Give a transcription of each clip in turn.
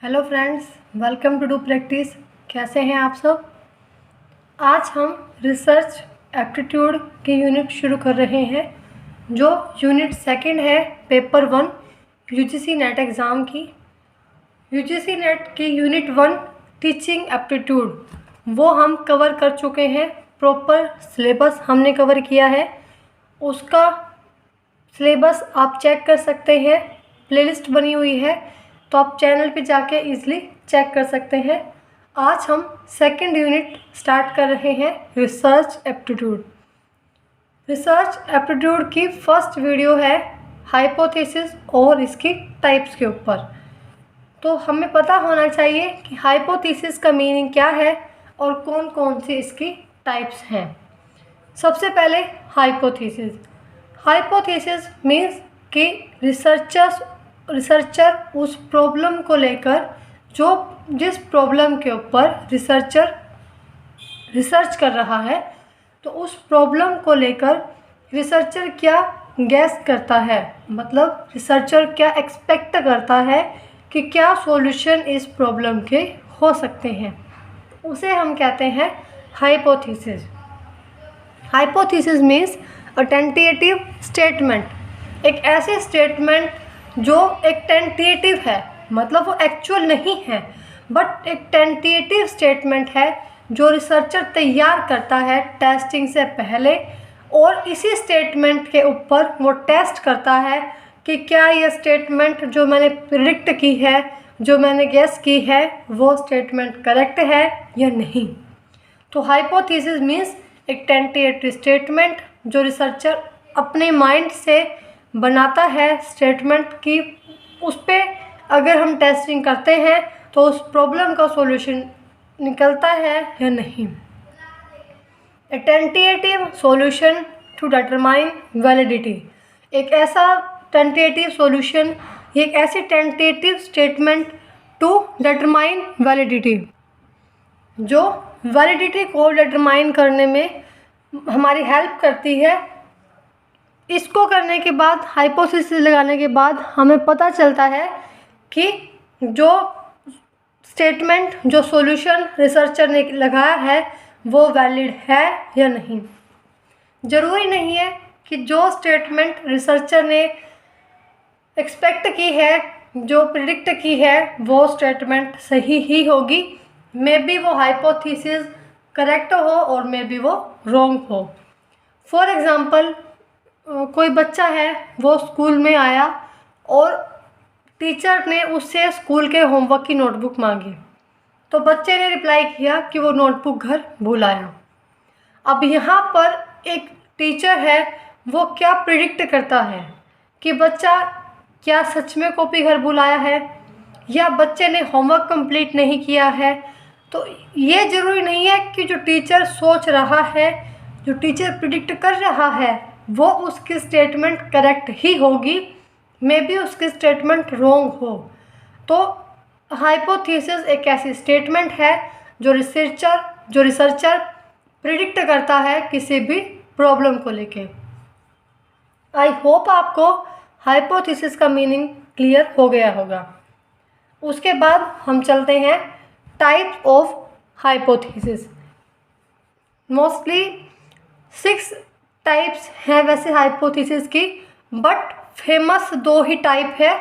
Hello friends, welcome to do practice. कैसे हैं आप सब। आज हम रिसर्च एप्टीट्यूड की यूनिट शुरू कर रहे हैं, जो यूनिट सेकंड है पेपर 1 यूजीसी नेट एग्ज़ाम की। यूजीसी नेट की यूनिट 1 टीचिंग एप्टीट्यूड वो हम कवर कर चुके हैं। प्रॉपर सिलेबस हमने कवर किया है। उसका सिलेबस आप चेक कर सकते हैं, प्लेलिस्ट बनी हुई है, तो आप चैनल पे जाके इजीली चेक कर सकते हैं। आज हम सेकंड यूनिट स्टार्ट कर रहे हैं रिसर्च एप्टीट्यूड। रिसर्च एप्टीट्यूड की फर्स्ट वीडियो है हाइपोथेसिस और इसकी टाइप्स के ऊपर। तो हमें पता होना चाहिए कि हाइपोथेसिस का मीनिंग क्या है और कौन कौन सी इसकी टाइप्स हैं। सबसे पहले हाइपोथेसिस। हाइपोथेसिस मीन्स कि रिसर्चर उस प्रॉब्लम को लेकर जिस प्रॉब्लम के ऊपर रिसर्चर रिसर्च कर रहा है, तो उस प्रॉब्लम को लेकर रिसर्चर क्या गैस करता है, मतलब रिसर्चर क्या एक्सपेक्ट करता है कि क्या सॉल्यूशन इस प्रॉब्लम के हो सकते हैं, उसे हम कहते हैं hypothesis. Hypothesis means a tentative statement, एक ऐसे स्टेटमेंट जो एक टेंटेटिव है, मतलब वो एक्चुअल नहीं है, बट एक टेंटेटिव स्टेटमेंट है जो रिसर्चर तैयार करता है टेस्टिंग से पहले, और इसी स्टेटमेंट के ऊपर वो टेस्ट करता है कि क्या यह स्टेटमेंट जो मैंने प्रिडिक्ट की है, जो मैंने गेस की है, वो स्टेटमेंट करेक्ट है या नहीं। तो हाइपोथेसिस मीन्स एक टेंटेटिव स्टेटमेंट जो रिसर्चर अपने माइंड से बनाता है स्टेटमेंट की, उस पर अगर हम टेस्टिंग करते हैं तो उस प्रॉब्लम का सॉल्यूशन निकलता है या नहीं। A tentative solution to determine validity, एक ऐसा टेंटेटिव सॉल्यूशन, एक ऐसी tentative statement to determine validity जो वैलिडिटी को डिटरमाइन करने में हमारी हेल्प करती है। इसको करने के बाद, हाइपोथेसिस लगाने के बाद हमें पता चलता है कि जो स्टेटमेंट, जो सॉल्यूशन रिसर्चर ने लगाया है वो वैलिड है या नहीं। ज़रूरी नहीं है कि जो स्टेटमेंट रिसर्चर ने एक्सपेक्ट की है, जो प्रिडिक्ट की है, वो स्टेटमेंट सही ही होगी। मे बी वो हाइपोथेसिस करेक्ट हो और मे बी वो रॉन्ग हो। फॉर एग्ज़ाम्पल, कोई बच्चा है, वो स्कूल में आया और टीचर ने उससे स्कूल के होमवर्क की नोटबुक मांगी, तो बच्चे ने रिप्लाई किया कि वो नोटबुक घर भूल आया। अब यहाँ पर एक टीचर है, वो क्या प्रिडिक्ट करता है कि बच्चा क्या सच में कॉपी घर भूल आया है या बच्चे ने होमवर्क कंप्लीट नहीं किया है। तो ये ज़रूरी नहीं है कि जो टीचर सोच रहा है, जो टीचर प्रिडिक्ट कर रहा है, वो उसकी स्टेटमेंट करेक्ट ही होगी, मे बी उसकी स्टेटमेंट रॉन्ग हो। तो हाइपोथेसिस एक ऐसी स्टेटमेंट है जो रिसर्चर प्रिडिक्ट करता है किसी भी प्रॉब्लम को लेके। आई होप आपको हाइपोथेसिस का मीनिंग क्लियर हो गया होगा। उसके बाद हम चलते हैं types of hypothesis. Mostly 6 types हैं वैसे हाइपोथेसिस की, बट फेमस 2 ही टाइप है,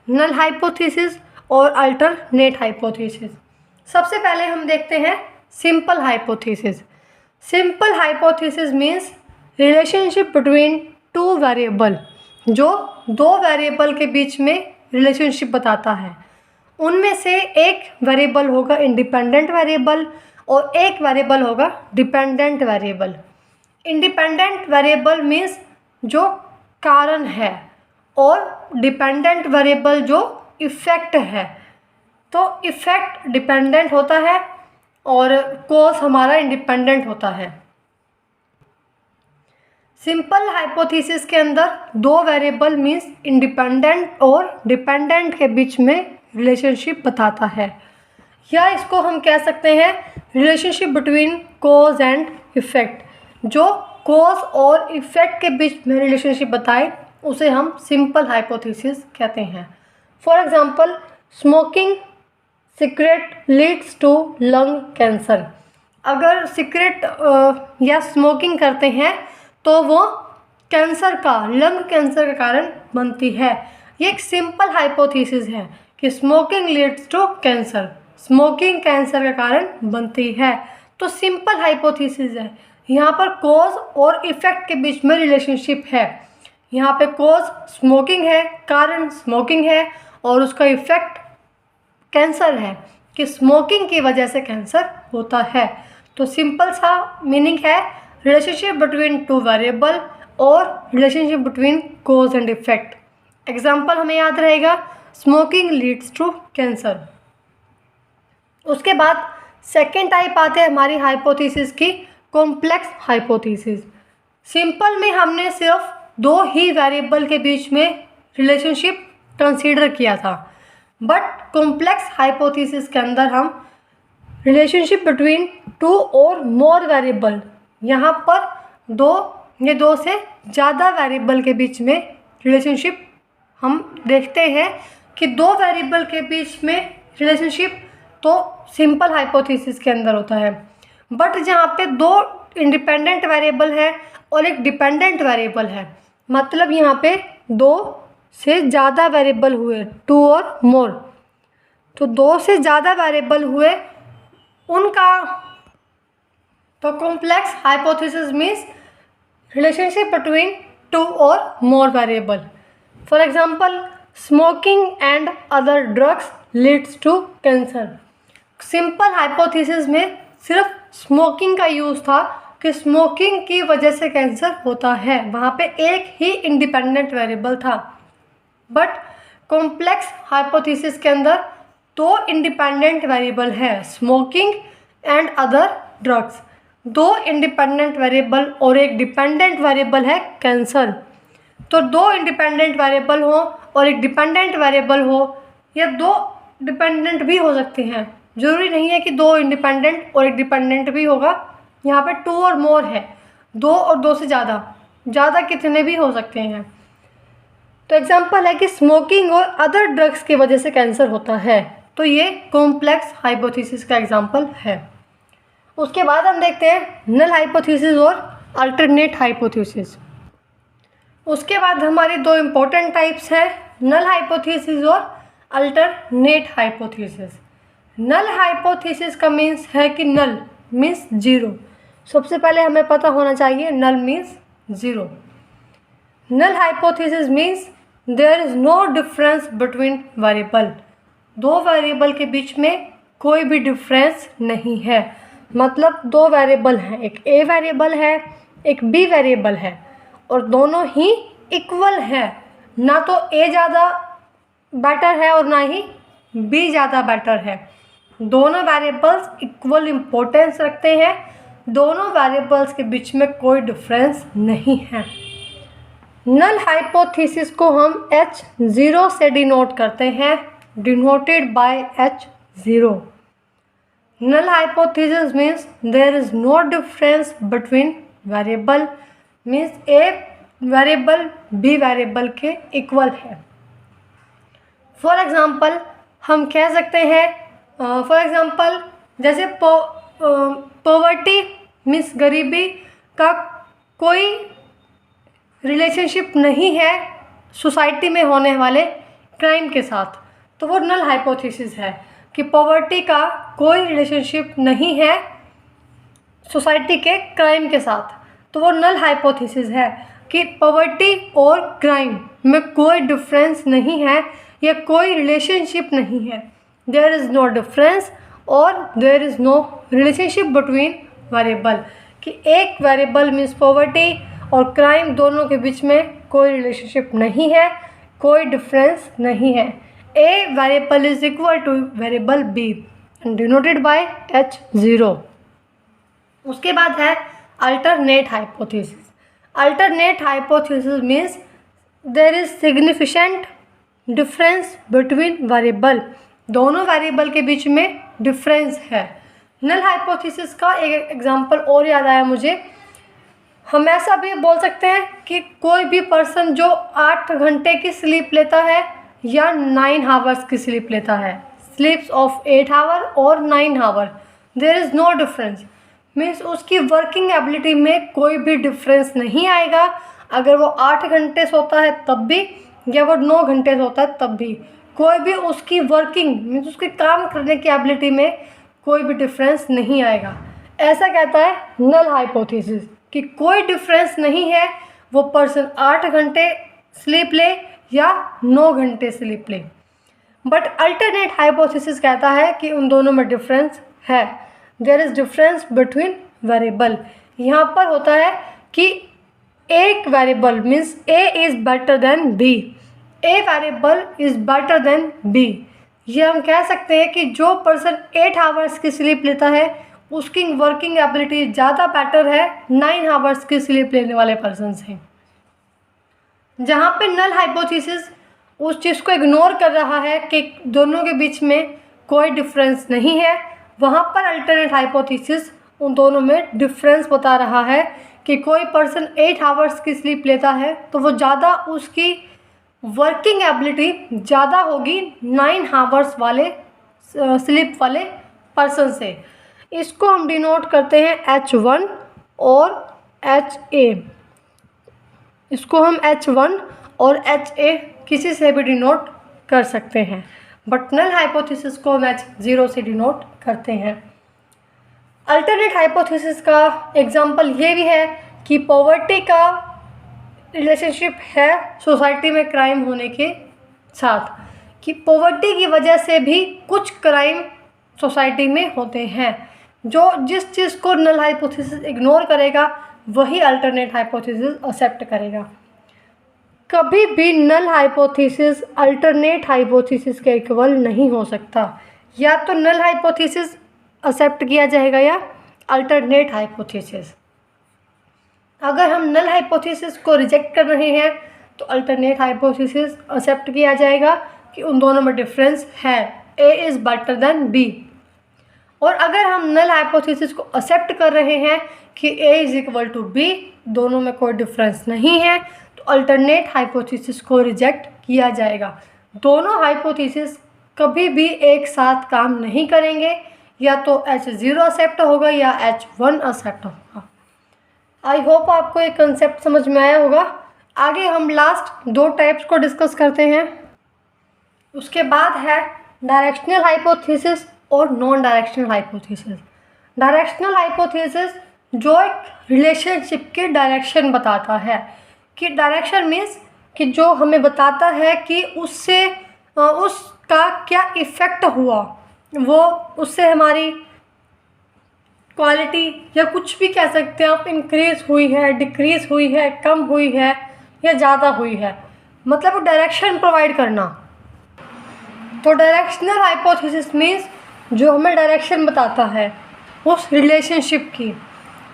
नल हाइपोथेसिस और अल्टरनेट हाइपोथेसिस। सबसे पहले हम देखते हैं simple hypothesis. Simple hypothesis means relationship between 2 variable, जो 2 वेरिएबल के बीच में रिलेशनशिप बताता है। उनमें से एक वेरिएबल होगा इंडिपेंडेंट वेरिएबल और एक वेरिएबल होगा dependent variable. Independent variable means जो कारण है और डिपेंडेंट वेरिएबल जो इफ़ेक्ट है। तो इफ़ेक्ट डिपेंडेंट होता है और कॉज हमारा इंडिपेंडेंट होता है। सिंपल हाइपोथेसिस के अंदर 2 वेरिएबल मीन्स इंडिपेंडेंट और डिपेंडेंट के बीच में रिलेशनशिप बताता है, या इसको हम कह सकते हैं relationship between cause and effect. जो कॉज और इफ़ेक्ट के बीच में रिलेशनशिप बताए उसे हम सिंपल हाइपोथेसिस कहते हैं। For example, smoking cigarette leads to lung cancer. अगर सिगरेट या स्मोकिंग करते हैं तो वो कैंसर का, लंग कैंसर का कारण बनती है। ये एक सिंपल हाइपोथेसिस है कि smoking leads to cancer, smoking cancer का कारण बनती है। तो सिंपल हाइपोथेसिस है, यहाँ पर कॉज और इफेक्ट के बीच में रिलेशनशिप है। यहाँ पे कॉज स्मोकिंग है, कारण स्मोकिंग है, और उसका इफेक्ट कैंसर है कि स्मोकिंग की वजह से कैंसर होता है। तो सिंपल सा मीनिंग है रिलेशनशिप बिटवीन टू वेरिएबल और relationship between cause and effect. Example हमें याद रहेगा, स्मोकिंग लीड्स टू कैंसर। उसके बाद सेकेंड टाइप आते हैं हमारी हाइपोथेसिस की, कॉम्प्लेक्स हाइपोथेसिस। सिंपल में हमने सिर्फ दो ही वेरिएबल के बीच में रिलेशनशिप कंसीडर किया था, बट कॉम्प्लेक्स हाइपोथेसिस के अंदर हम रिलेशनशिप बिटवीन टू और मोर वेरिएबल, यहाँ पर दो से ज़्यादा वेरिएबल के बीच में रिलेशनशिप हम देखते हैं कि दो वेरिएबल के बीच में रिलेशनशिप तो सिंपल हाइपोथेसिस के अंदर होता है, बट जहाँ पे दो इंडिपेंडेंट वेरिएबल है और एक डिपेंडेंट वेरिएबल है, मतलब यहाँ पे दो से ज़्यादा वेरिएबल हुए, टू और मोर, तो दो से ज़्यादा वेरिएबल हुए उनका, तो complex hypothesis means relationship between two और more variable. For example, smoking and other drugs leads to cancer. Simple hypothesis में सिर्फ स्मोकिंग का यूज़ था कि स्मोकिंग की वजह से कैंसर होता है, वहाँ पे एक ही इंडिपेंडेंट वेरिएबल था। बट कॉम्प्लेक्स हाइपोथेसिस के अंदर दो इंडिपेंडेंट वेरिएबल है, स्मोकिंग एंड अदर ड्रग्स, दो इंडिपेंडेंट वेरिएबल और एक डिपेंडेंट वेरिएबल है कैंसर। तो दो इंडिपेंडेंट वेरिएबल हो और एक डिपेंडेंट वेरिएबल हो, या दो डिपेंडेंट भी हो सकते हैं, ज़रूरी नहीं है कि दो इंडिपेंडेंट और एक डिपेंडेंट भी होगा। यहाँ पे टू और मोर है, दो और दो से ज़्यादा कितने भी हो सकते हैं। तो एग्जांपल है कि स्मोकिंग और अदर ड्रग्स की वजह से कैंसर होता है, तो ये कॉम्प्लेक्स हाइपोथेसिस का एग्जांपल है। उसके बाद हम देखते हैं नल हाइपोथेसिस और अल्टरनेट हाइपोथेसिस। उसके बाद हमारी दो इम्पोर्टेंट टाइप्स हैं, नल हाइपोथेसिस और अल्टरनेट हाइपोथेसिस। नल हाइपोथेसिस का मीन्स है कि नल मीन्स जीरो। सबसे पहले हमें पता होना चाहिए null means zero. Null hypothesis means there is no difference between variable, दो वेरिएबल के बीच में कोई भी डिफरेंस नहीं है। मतलब दो वेरिएबल हैं, एक ए वेरिएबल है, एक बी वेरिएबल है, और दोनों ही इक्वल है, ना तो ए ज़्यादा बेटर है और ना ही बी ज़्यादा बेटर है। दोनों वेरिएबल्स इक्वल इम्पोर्टेंस रखते हैं, दोनों वेरिएबल्स के बीच में कोई डिफरेंस नहीं है। नल हाइपोथेसिस को हम H0 से डिनोट करते हैं, denoted by H0। Null hypothesis means there is no difference between variable, means A variable B variable के इक्वल है। फॉर एग्ज़ाम्पल हम कह सकते हैं, फॉर एग्ज़ाम्पल जैसे पॉवर्टी मीन्स गरीबी का कोई रिलेशनशिप नहीं है सोसाइटी में होने वाले क्राइम के साथ, तो वो नल हाइपोथेसिस है कि पॉवर्टी का कोई रिलेशनशिप नहीं है सोसाइटी के क्राइम के साथ, तो वो नल हाइपोथेसिस है कि पॉवर्टी और क्राइम में कोई डिफरेंस नहीं है या कोई रिलेशनशिप नहीं है। देयर इज़ नो डिफरेंस और there is no relationship between variable, कि एक वेरिएबल मीन्स पॉवर्टी और क्राइम दोनों के बीच में कोई रिलेशनशिप नहीं है, कोई डिफरेंस नहीं है। A variable is equal to variable B and denoted by H0। उसके बाद है alternate hypothesis. Alternate hypothesis means there is significant difference between variable, दोनों वेरिएबल के बीच में डिफरेंस है। नल हाइपोथेसिस का एक एग्जांपल और याद आया मुझे, हम ऐसा भी बोल सकते हैं कि कोई भी पर्सन जो 8 घंटे की स्लीप लेता है या 9 आवर्स की स्लीप लेता है, स्लीप्स ऑफ 8 आवर और 9 hour, there is no difference. Means उसकी वर्किंग एबिलिटी में कोई भी डिफरेंस नहीं आएगा। अगर वो 8 घंटे सोता है तब भी, या वो 9 घंटे सोता है तब भी, कोई भी उसकी वर्किंग मीन्स उसके काम करने की एबिलिटी में कोई भी डिफरेंस नहीं आएगा। ऐसा कहता है नल हाइपोथेसिस कि कोई डिफरेंस नहीं है, वो पर्सन 8 घंटे स्लीप ले या 9 घंटे स्लीप ले। बट अल्टरनेट हाइपोथेसिस कहता है कि उन दोनों में डिफरेंस है, there is difference between variable. यहाँ पर होता है कि एक variable means A is better than B, A variable is better than B. ये हम कह सकते हैं कि जो पर्सन 8 आवर्स की स्लीप लेता है उसकी वर्किंग एबिलिटी ज़्यादा बेटर है 9 आवर्स की स्लीप लेने वाले पर्सन से। जहाँ पे नल हाइपोथेसिस उस चीज़ को इग्नोर कर रहा है कि दोनों के बीच में कोई डिफरेंस नहीं है, वहाँ पर अल्टरनेट हाइपोथेसिस उन दोनों में डिफरेंस बता रहा है कि कोई पर्सन 8 आवर्स की स्लीप लेता है तो वो ज़्यादा उसकी वर्किंग एबिलिटी ज़्यादा होगी 9 आवर्स वाले स्लीप वाले पर्सन से। इसको हम डिनोट करते हैं H1 और HA। इसको हम H1 और HA किसी से भी डिनोट कर सकते हैं, बट नल हाइपोथेसिस को हम H0 से डिनोट करते हैं। अल्टरनेट हाइपोथेसिस का एग्जांपल ये भी है कि पॉवर्टी का रिलेशनशिप है सोसाइटी में क्राइम होने के साथ, कि पॉवर्टी की वजह से भी कुछ क्राइम सोसाइटी में होते हैं। जो जिस चीज़ को नल हाइपोथेसिस इग्नोर करेगा वही अल्टरनेट हाइपोथेसिस एक्सेप्ट करेगा। कभी भी नल हाइपोथेसिस अल्टरनेट हाइपोथेसिस के इक्वल नहीं हो सकता। या तो नल हाइपोथेसिस एक्सेप्ट किया जाएगा या अल्टरनेट हाइपोथेसिस। अगर हम नल हाइपोथेसिस को रिजेक्ट कर रहे हैं तो अल्टरनेट हाइपोथेसिस एक्सेप्ट किया जाएगा कि उन दोनों में डिफरेंस है, A is better than B. और अगर हम नल हाइपोथेसिस को एक्सेप्ट कर रहे हैं कि A is equal to B, दोनों में कोई डिफरेंस नहीं है, तो अल्टरनेट हाइपोथेसिस को रिजेक्ट किया जाएगा। दोनों हाइपोथेसिस कभी भी एक साथ काम नहीं करेंगे, या तो H0 एक्सेप्ट होगा या H1 एक्सेप्ट होगा। आई होप आपको ये कंसेप्ट समझ में आया होगा। आगे हम लास्ट 2 टाइप्स को डिस्कस करते हैं। उसके बाद है डायरेक्शनल हाइपोथेसिस और non directional hypothesis. Directional hypothesis जो एक रिलेशनशिप की डायरेक्शन बताता है, कि डायरेक्शन मीन्स कि जो हमें बताता है कि उससे उसका क्या इफ़ेक्ट हुआ, वो उससे हमारी क्वालिटी या कुछ भी कह सकते हैं आप, इंक्रीज़ हुई है, डिक्रीज़ हुई है, कम हुई है या ज़्यादा हुई है, मतलब डायरेक्शन प्रोवाइड करना। तो डायरेक्शनल हाइपोथेसिस मीन्स जो हमें डायरेक्शन बताता है उस रिलेशनशिप की,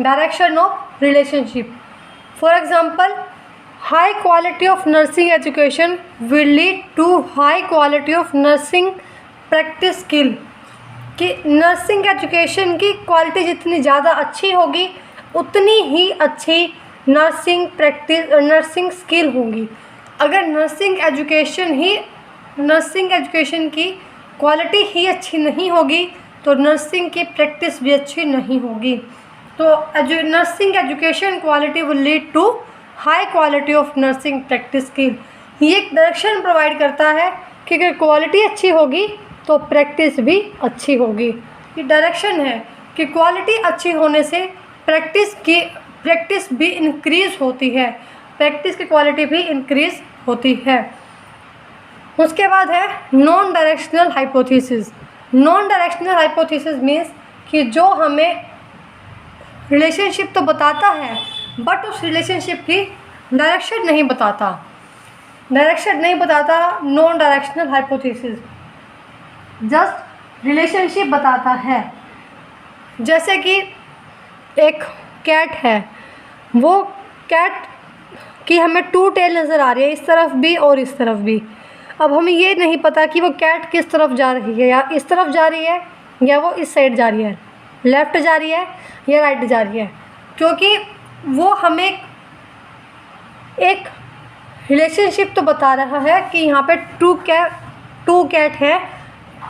direction of relationship. For example, high quality of nursing education will lead to high quality of nursing practice skill, कि नर्सिंग एजुकेशन की क्वालिटी जितनी ज़्यादा अच्छी होगी उतनी ही अच्छी नर्सिंग प्रैक्टिस नर्सिंग स्किल होगी। अगर नर्सिंग एजुकेशन की क्वालिटी ही अच्छी नहीं होगी तो नर्सिंग की प्रैक्टिस भी अच्छी नहीं होगी। तो nursing education quality will lead to high quality of nursing practice skill. ये एक डायरेक्शन प्रोवाइड करता है कि अगर क्वालिटी अच्छी होगी तो प्रैक्टिस भी अच्छी होगी। ये डायरेक्शन है कि क्वालिटी अच्छी होने से प्रैक्टिस भी इंक्रीज़ होती है, प्रैक्टिस की क्वालिटी भी इंक्रीज़ होती है। उसके बाद है non directional hypothesis. Non directional hypothesis means कि जो हमें रिलेशनशिप तो बताता है बट उस रिलेशनशिप की डायरेक्शन नहीं बताता। Non directional hypothesis just relationship बताता है। जैसे कि एक कैट है, वो कैट की हमें 2 टेल नज़र आ रही है, इस तरफ भी और इस तरफ भी। अब हमें ये नहीं पता कि वो कैट किस तरफ जा रही है, या इस तरफ जा रही है या वो इस साइड जा रही है, लेफ़्ट जा रही है या राइट जा रही है, क्योंकि वो हमें एक रिलेशनशिप तो बता रहा है कि यहाँ पे 2 कैट है,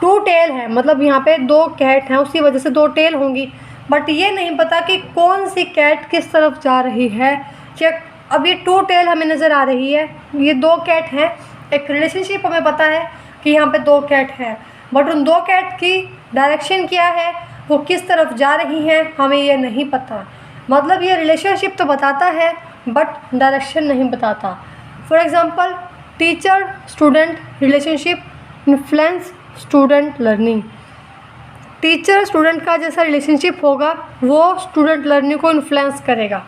टू टेल है, मतलब यहाँ पे दो कैट हैं, उसी वजह से दो टेल होंगी। बट ये नहीं पता कि कौन सी कैट किस तरफ जा रही है। चेक, अब ये टू टेल हमें नज़र आ रही है, ये दो कैट हैं। एक रिलेशनशिप हमें पता है कि यहाँ पे दो कैट हैं, बट उन दो कैट की डायरेक्शन क्या है, वो किस तरफ जा रही हैं, हमें ये नहीं पता। मतलब ये रिलेशनशिप तो बताता है बट डायरेक्शन नहीं बताता। For example, teacher student relationship influence student learning. Teacher student का जैसा रिलेशनशिप होगा वो स्टूडेंट लर्निंग को इन्फ्लुएंस करेगा।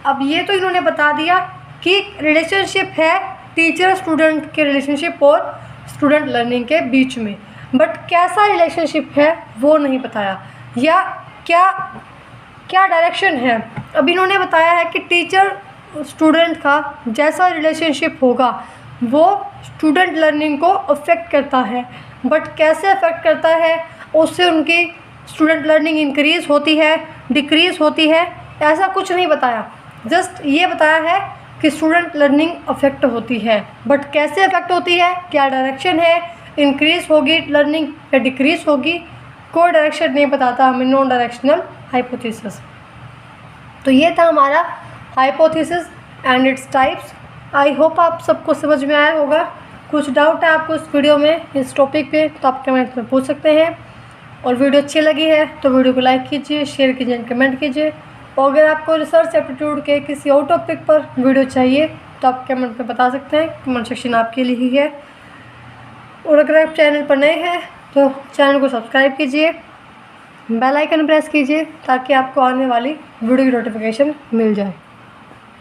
अब ये तो इन्होंने बता दिया कि रिलेशनशिप है टीचर स्टूडेंट के रिलेशनशिप और स्टूडेंट लर्निंग के बीच में, बट कैसा रिलेशनशिप है वो नहीं बताया, या क्या डायरेक्शन है। अब इन्होंने बताया है कि टीचर स्टूडेंट का जैसा रिलेशनशिप होगा वो स्टूडेंट लर्निंग को अफेक्ट करता है, बट कैसे अफेक्ट करता है, उससे उनकी स्टूडेंट लर्निंग इंक्रीज़ होती है, डिक्रीज़ होती है, ऐसा कुछ नहीं बताया। जस्ट ये बताया है कि स्टूडेंट लर्निंग अफेक्ट होती है, बट कैसे अफेक्ट होती है, क्या डायरेक्शन है, इंक्रीज़ होगी लर्निंग या डिक्रीज़ होगी, कोई डायरेक्शन नहीं बताता हमें, नॉन डायरेक्शनल हाइपोथेसिस। तो ये था हमारा hypothesis and its types. I hope आप सबको समझ में आया होगा। कुछ डाउट है आपको इस वीडियो में, इस टॉपिक पे, तो आप कमेंट में पूछ सकते हैं। और वीडियो अच्छी लगी है तो वीडियो को लाइक कीजिए, शेयर कीजिए एंड कमेंट कीजिए। और अगर आपको रिसर्च एप्टीट्यूड के किसी और टॉपिक पर वीडियो चाहिए तो आप कमेंट में बता सकते हैं, कमेंट सेक्शन आपके लिए ही है। और अगर आप चैनल पर नए हैं तो चैनल को सब्सक्राइब कीजिए, बेल आइकन प्रेस कीजिए ताकि आपको आने वाली वीडियो की नोटिफिकेशन मिल जाए।